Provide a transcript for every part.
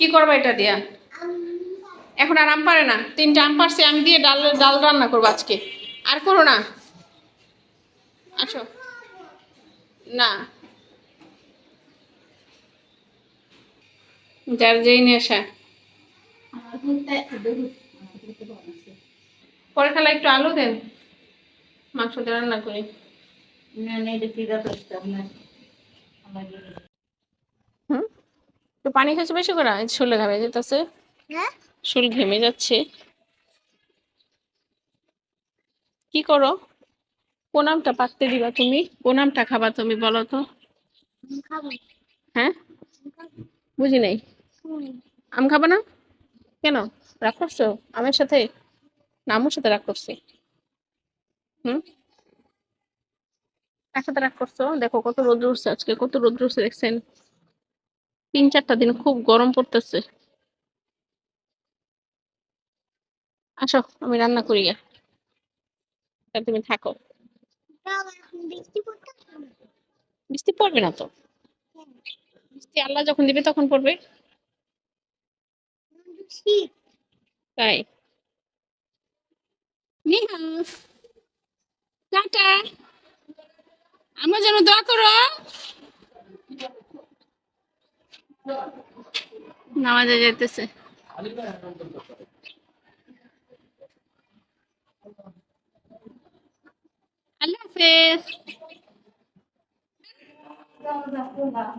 কি করবো এটা দিয়া? এখন আর আম পারে না, 3টা আম পারছে, আমি দিয়ে ডাল ডাল রান্না করবো আজকে। আর করো না, আসো না, যার যেই নেশা। পরে খালা একটু আলু দেন, মাংস দিয়ে রান্না করি। হুম, তো পানি খাচ্ছে বেশি করে, শুলে ঘামে যেতেছে, শুল ঘেমে যাচ্ছে। কি করো? কোন আমটা পাকতে দিবা তুমি? কোন আমটা খাবা তুমি বলো তো? হ্যাঁ, বুঝি নাই। আম খাবা না কেন? রাগ করছো আমের সাথে? না আম্মুর সাথে রাগ করছি? হুম, কার সাথে রাগ করছো? দেখো কত রোদ্র উঠছে আজকে, কত রোদ্র উঠছে দেখছেন? 3-4টা দিন খুব গরম পড়তেছে। আসো আমি রান্না করি গিয়া, তা তুমি থাকো। বৃষ্টি পড়বে না তো, বৃষ্টি আল্লাহ যখন দিবে তখন পড়বে। তাই? নিহা, টাটা, আমার জন্য দোয়া করো। নামাজে যেতেছে। আল্লাহ হাফেজ।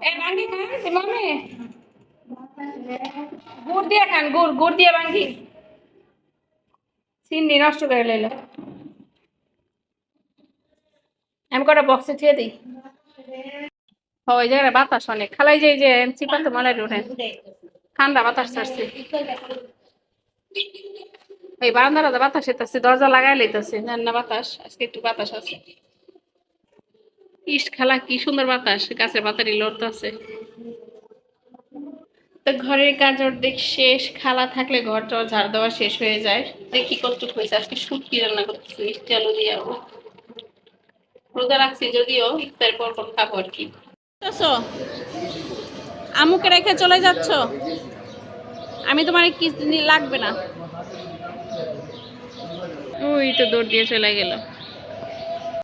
এ বাঙ্গি খান তোমামে, গুড় দিয়ে খান, গুড় গুড় দিয়ে বাঙ্গি, চিনি নষ্ট করে লইলো। আমি কটা বক্সে থুয়ে দিই। ওই জায়গায় বাতাস অনেক, খালাই যে চিপা তো মালাই উঠে, ঠান্ডা বাতাস ছাড়ছে। এই বারান্দাটা বাতাস এসেছে, দরজা লাগাই লইতেছে না বাতাস, আজকে একটু বাতাস আছে। ইস খালা কি সুন্দর বাতাস, গাছের পাতারি লড়তেছে। তো ঘরের কাজ অর্ধেক শেষ, খালা থাকলে ঘর টর ঝাড় দেওয়া শেষ হয়ে যায়। দেখি কতটুকু হয়েছে, আজকে শুটকি রান্না করতেছি মিষ্টি আলু দিয়ে। রোজা রাখছি যদিও, ইফতার পর পর খাবো আর কি। আমুকে রেখে চলে যাচ্ছ? আমি তোমার কি লাগবে না। ওই তো দৌড় দিয়ে চলে গেল।